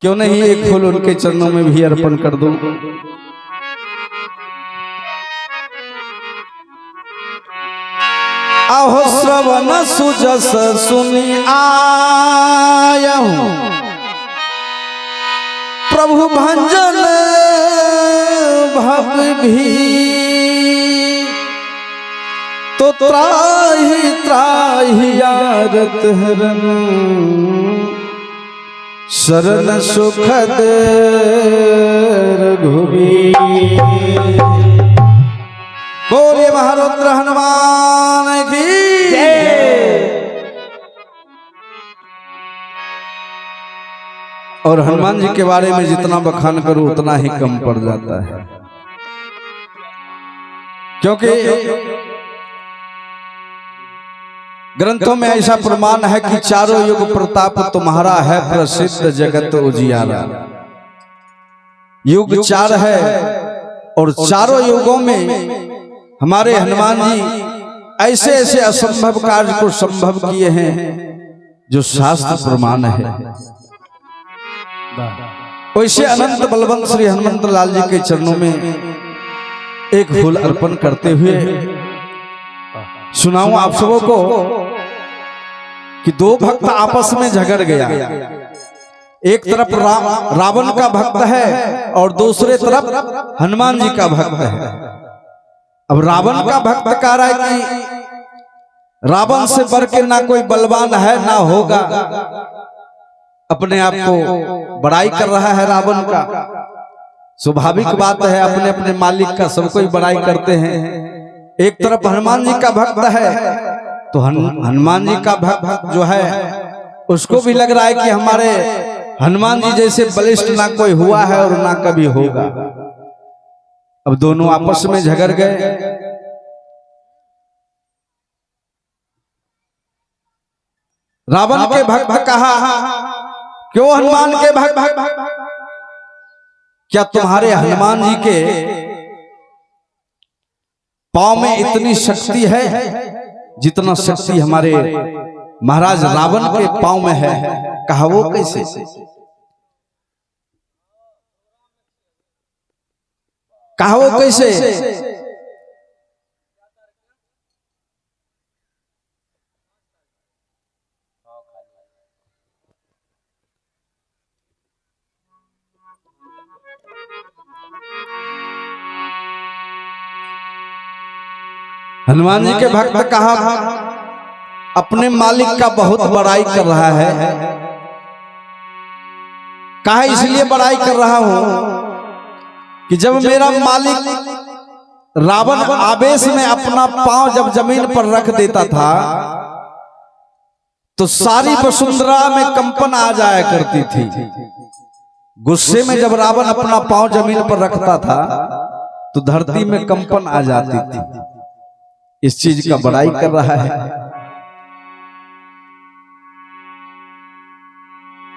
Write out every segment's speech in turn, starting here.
क्यों नहीं एक फूल उनके चरणों में भी अर्पण कर दूं। आहो श्रवण सुजस सुनी आयहूं, प्रभु भंजन भव भी तो त्राहि त्राहि यारत हरन, शरण सुखद रघुवीर। बोलिए महारुद्र हनुमान की जय। और हनुमान जी के बारे में जितना बखान करूं उतना ही कम पड़ जाता है, क्योंकि ग्रंथों में ऐसा प्रमाण है कि चारों युग प्रताप तुम्हारा है प्रसिद्ध जगत उजियारा। युग चार है और चारों युगों में हमारे हनुमान जी ऐसे ऐसे असंभव कार्य को संभव किए हैं जो शास्त्र प्रमाण है। वैसे अनंत बलवंत श्री हनुमंत लाल जी के चरणों में एक फूल अर्पण करते हुए सुनाऊं आप सबों को कि दो भक्त आपस में झगड़ गया। एक तरफ रावण का भक्त है और दूसरे तरफ हनुमान जी का भक्त है। अब रावण का भक्त कह रहा है कि रावण से बढ़ के ना कोई बलवान है ना होगा, अपने आप को बड़ाई कर रहा है रावण का। स्वाभाविक बात है, अपने अपने मालिक का सब कोई बड़ाई करते हैं। एक तरफ हनुमान जी का भक्त है तो हनुमान जी का भक्त जो है उसको भी लग रहा है कि हमारे हनुमान जी जैसे बलिष्ठ ना कोई हुआ है और ना कभी होगा। अब दोनों आपस में झगड़ गए। रावण के भक्त कहा, क्यों हनुमान के भक्त, क्या तुम्हारे हनुमान जी के पांव में इतनी शक्ति है जितना शक्ति हमारे महाराज रावण के पांव में है? कहा वो कैसे? कहा वो कैसे? हनुमान जी के भक्त कहा, अपने मालिक का बहुत बड़ाई कर रहा है। कहा इसलिए बड़ाई कर रहा हूं कि जब मेरा मालिक रावण आवेश में अपना पांव जब जमीन पर रख देता था तो सारी वसुंधरा में कंपन आ जाया करती थी। गुस्से में जब रावण अपना पांव जमीन पर रखता था तो धरती में कंपन आ जाती थी। इस चीज का बड़ाई कर रहा है।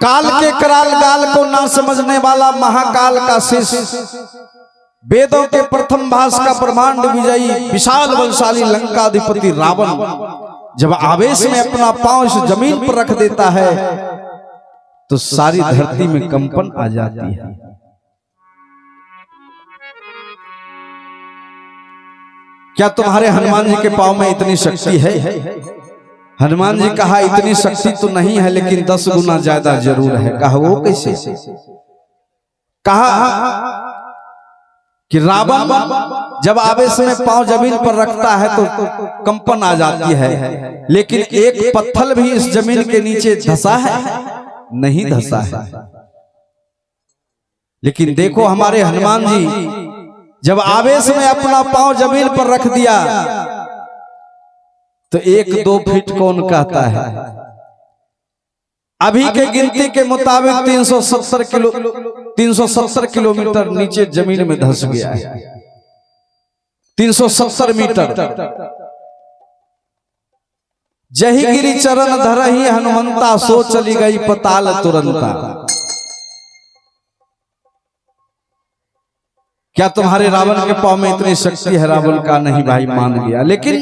काल के कराल गाल को ना समझने वाला महाकाल का शिष्य, वेदों के प्रथम भाष का ब्रह्मांड विजयी विशाल बलशाली लंकाधिपति रावण जब आवेश में अपना पांव इस जमीन पर रख देता है तो सारी धरती में कंपन आ जाती है। क्या तुम्हारे हनुमान जी के पांव में इतनी शक्ति है? हनुमान जी कहा इतनी शक्ति तो नहीं है, लेकिन 10 गुना ज्यादा जरूर है। कहा वो कैसे? कहा कि रावण जब आवेश में पांव जमीन पर रखता है तो कंपन आ जाती है, लेकिन एक पत्थर भी इस जमीन के नीचे धंसा है? नहीं धंसा है। लेकिन देखो हमारे हनुमान जी जब आवेश में अपना पांव जमीन पर रख दिया तो 1-2 फीट कौन कहता है? अभी के गिनती के मुताबिक 370 किलोमीटर नीचे जमीन में धंस गया है। 370 मीटर। जही गिरी चरण धरही हनुमंता, सो चली गई पताल तुरंता। क्या तुम्हारे रावण के पांव में इतनी शक्ति है? रावण का नहीं भाई, मान गया। लेकिन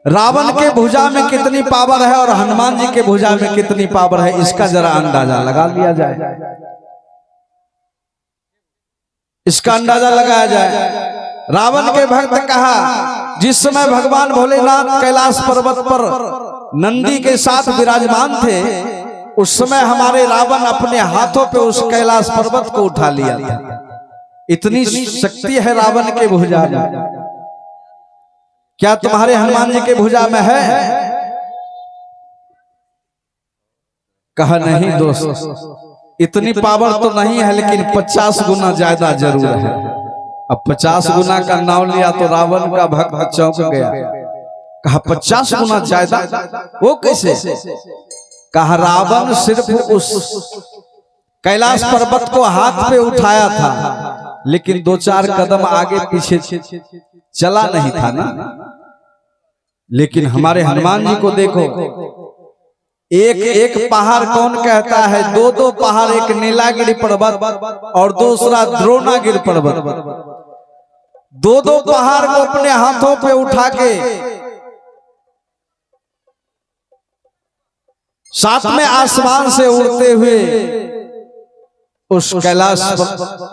रावण के भुजा में कितनी पावर है और हनुमान जी के भुजा में कितनी पावर है, इसका जरा अंदाजा लगा लिया जाए। इसका अंदाजा लगाया जाए। रावण के भक्त कहा, जिस समय भगवान भोलेनाथ कैलाश पर्वत पर नंदी के साथ विराजमान थे, उस समय हमारे रावण अपने हाथों पे उस कैलाश पर्वत को उठा लिया था। इतनी शक्ति है रावण के भुजा में। क्या तुम्हारे हनुमान जी के भुजा में है? कहा नहीं दोस्त, इतनी पावर तो नहीं है, लेकिन 50 गुना ज्यादा जरूर है। अब 50 गुना का नाम लिया तो रावण का भक्त चौंक गया। कहा 50 गुना ज्यादा, वो कैसे? कहा रावण सिर्फ उस कैलाश पर्वत को हाथ पे उठाया था, लेकिन 2-4 कदम आगे पीछे चला नहीं था ना। लेकिन हमारे हनुमान जी को देखो, एक एक पहाड़ कौन कहता है? 2-2 पहाड़, एक नीलागिरी पर्वत और दूसरा द्रोणागिरी पर्वत। 2-2 पहाड़ को अपने हाथों पे उठा के साथ में आसमान से उड़ते हुए उस कैलाश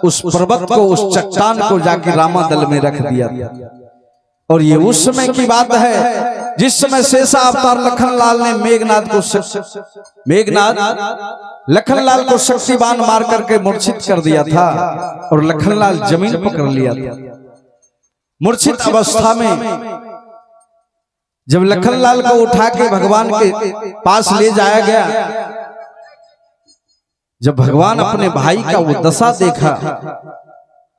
उस पर्वत को, उस चट्टान को जाके रामादल में रख दिया। और ये उस समय की बात है जिस समय शेषा अवतार लखनलाल ने मेघनाथ लखनलाल को शक्तिबान मार करके मूर्छित कर दिया था और लखनलाल जमीन पकड़ लिया था। मूर्छित अवस्था में जब लखनलाल को उठा के भगवान के पास ले जाया गया, जब भगवान अपने भाई का वो दशा देखा,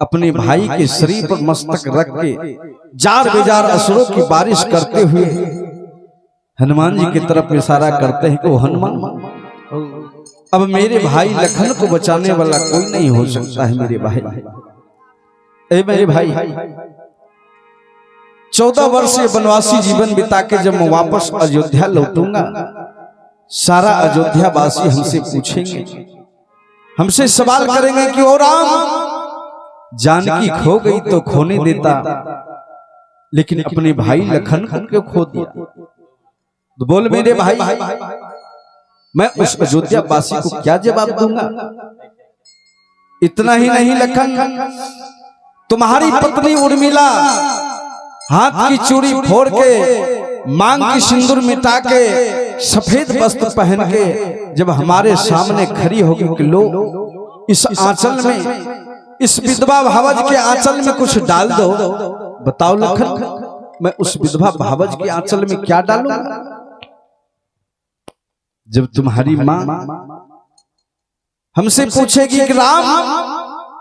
अपने भाई के शरीर पर मस्तक रख के जार बेजार असुरों की बारिश करते हुए हनुमान जी की तरफ इशारा करते हैं कि वो हनुमान, अब मेरे भाई लखन को बचाने वाला कोई नहीं हो सकता है। मेरे भाई, ए मेरे भाई, 14 वर्षीय वनवासी जीवन बिता के जब मैं वापस अयोध्या लौटूंगा, सारा अयोध्या वासी हमसे पूछेंगे, हमसे सवाल करेंगे कि ओ राम, जानकी खो गई तो खोने देता, लेकिन अपने भाई लखन को क्यों खो दिया? तो बोल मेरे भाई, मैं उस अयोध्या वासी को क्या जवाब दूंगा? इतना ही नहीं लखन, तुम्हारी पत्नी उर्मिला हाथ की चूड़ी फोड़ के, मांग की सिंदूर मिटा के, सफेद वस्त्र पहन के जब हमारे सामने खड़ी होगी कि लो इस आंचल में, इस विधवा भावज के आंचल में कुछ डाल दो। बताओ लखन, मैं उस विधवा भावज के आंचल में क्या डालूंगा? जब तुम्हारी मां हमसे पूछेगी कि राम,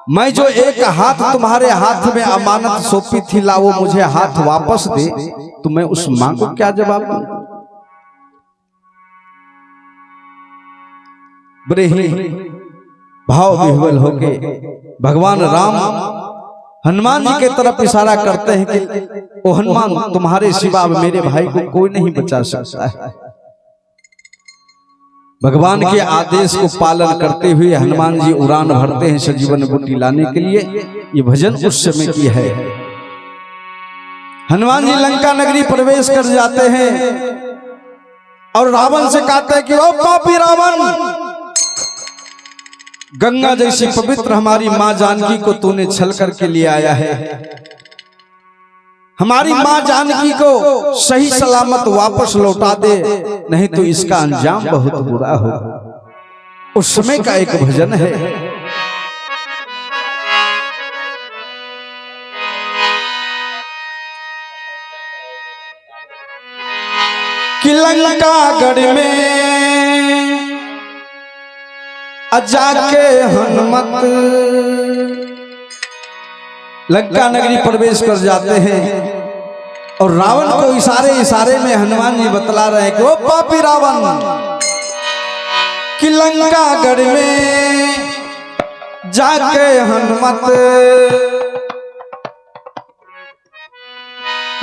मैं जो एक हाथ तुम्हारे हाथ में अमानत सौंपी थी, ला वो मुझे हाथ वापस दे, तो मैं उस मां को क्या जवाब दूं? बड़े ही भाव विह्वल होके भगवान राम हनुमान जी के तरफ इशारा करते हैं कि ओ हनुमान, तुम्हारे सिवा अब मेरे भाई को कोई नहीं बचा सकता है। भगवान के आदेश को पालन करते हुए हनुमान जी उड़ान भरते हैं सजीवन बूटी लाने के लिए। ये भजन उस समय की है। हनुमान जी लंका नगरी प्रवेश कर जाते हैं और रावण से कहते हैं कि ओ पापी रावण, गंगा जैसी पवित्र हमारी मां जानकी को तूने छल करके ले आया है। हमारी मां जानकी को सही सलामत वापस लौटा दे, नहीं तो इसका अंजाम बहुत बुरा होगा। उस समय का एक भजन है, कि लंकागढ़ में जाके हनुमत, लंका नगरी प्रवेश कर जाते हैं और रावण को इशारे इशारे में हनुमान जी बतला रहे हैं कि ओ पापी रावण, कि लंकागढ़ में जाके हनुमत,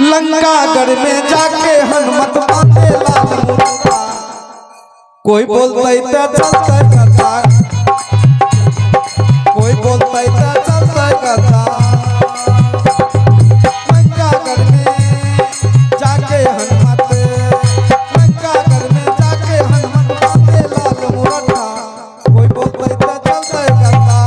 लंकागढ़ में जाके हनुमत बांधे लाल मुर्गा। कोई बोलता इतना चलता करता, कोई बोलता इतना चलता करता, लंकागढ़ में जाके हनुमत, लंकागढ़ में जाके हनुमत बांधे लाल मुर्गा। कोई बोलता इतना चलता करता,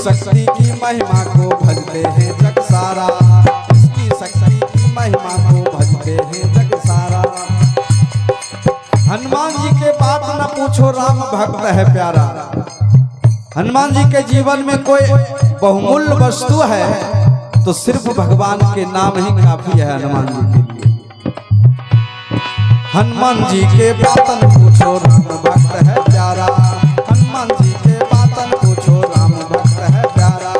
शक्ति की महिमा को भजते हैं जग सारा, इसकी शक्ति की महिमा को भजते हैं जग सारा। हनुमान जी के बात न पूछो, राम भक्त है प्यारा। हनुमान जी के जीवन में कोई बहुमूल्य वस्तु है तो सिर्फ भगवान के नाम ही काफी है हनुमान जी के लिए। हनुमान जी के बातन पूछो, राम भक्त है प्यारा। हनुमान जी के बातन पूछो, राम भक्त है प्यारा।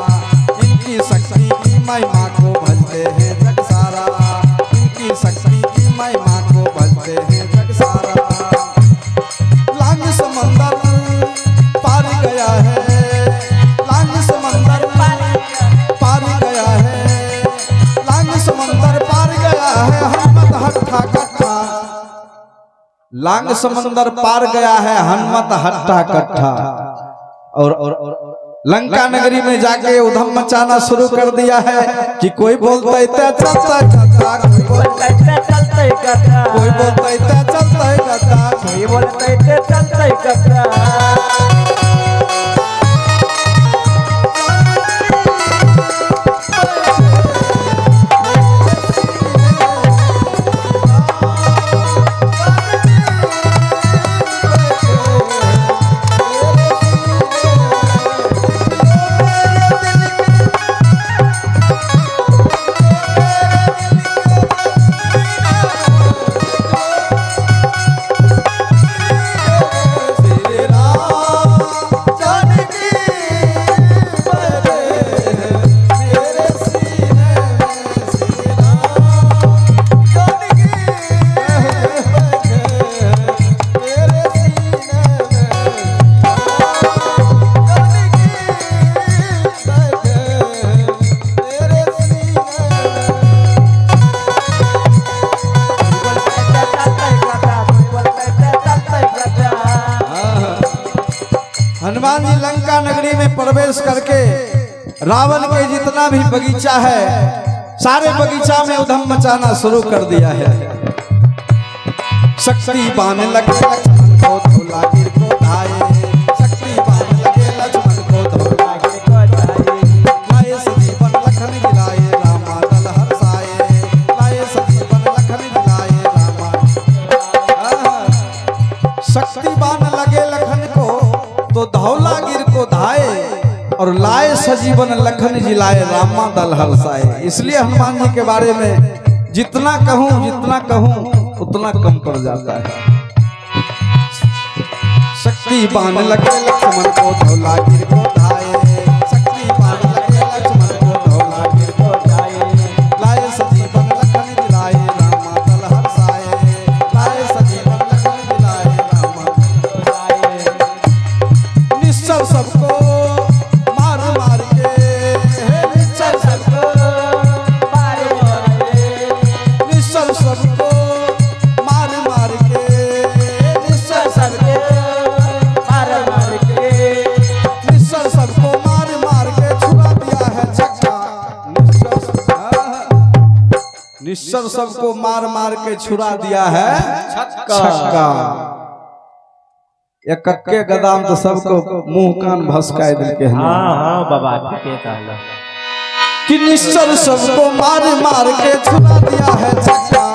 इनकी शक्ति की महिमा को भजते हैं जग सारा, इनकी शक्ति की महिमा को भजते हैं जग सारा। लांग समंदर पार गया है, लांग समंदर पार गया है, लांग समंदर पार गया है हनुमत हट्ठा कट्ठा। लांग समंदर पार गया है हनुमत हट्ठा कट्ठा। और लंका नगरी में जाके उधम मचाना शुरू कर दिया है कि कोई बोलता है चलता कथा, कोई बोलता है चलता कथा, कोई बोलता है चलता कथा, कोई बोलता है चलता कथा। हनुमान जी लंका नगरी में प्रवेश करके रावण के जितना भी बगीचा है सारे बगीचा में उधम मचाना शुरू कर दिया है। शक्ति बाण लगे लक्ष्मण को धौला गिर को धाये, शक्ति बाण लगे लक्ष्मण को धौला गिर को धाये। लाए सजीवन लखन जिलाए रामा दल हर्षाए, लाए सजीवन लखन जिलाए रामा। शक्ति बाण लगे लखन को तो धौला गिर को धाये और लाए सजीवन लखन जिलाए रामा दल हर्षाए। इसलिए हनुमान जी के बारे में जितना कहूं उतना कम पड़ जाता है। शक्ति बाण लगे लक्ष्मण को धौला गिर को धाये, शक्ति बाण लगे लक्ष्मण को धौला गिर को धाये। लाए सजीवन लखन जिलाए रामा दल हर्षाए, लाए सजीवन लखन जिलाए रामा दल हर्षाए। निश्चल सबको मार मार के, निश्चल सबको मार मार के, निश्चल सबको मार मार के, निश्चल सबको मार मार के, निश्चल सबको मार मार के छुड़ा दिया है छक्का। निश्चल सबको मार मार के छुड़ा दिया है छक्का। या कक्के गदाम तो सबको मुंह कान भसकाए दिल के। हाँ बाबा ठीक है कहला कि निश्चल सबको मार मार के छुड़ा दिया है छक्का।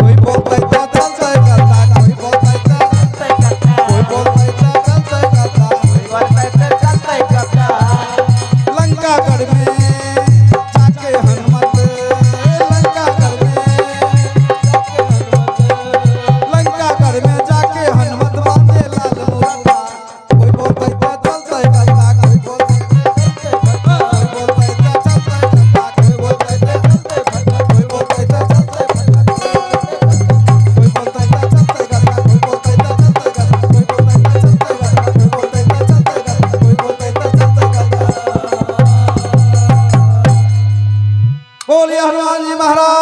कोई बोलता है चलता करता, कोई बोलता है चलता करता, कोई बोलता है चलता करता, कोई बोलता है चलता करता। लंका गढ़ में जाके हनुमत, लंका गढ़ में जाके हनुमत, लंका गढ़ में जाके हनुमत बांधे लाल मुरता। कोई बोलता है चलता करता, कोई बोलता है चलता करता, कोई बोलता है चलता करता, कोई बोलता है चलता करता, कोई बोलता है चलता करता, कोई बोलता है चलता करता, कोई बोलता है चलता करता, कोई बोलता है चलता करता, कोई बोलता है चलता करता। बोलिए हनुमान जी महाराज।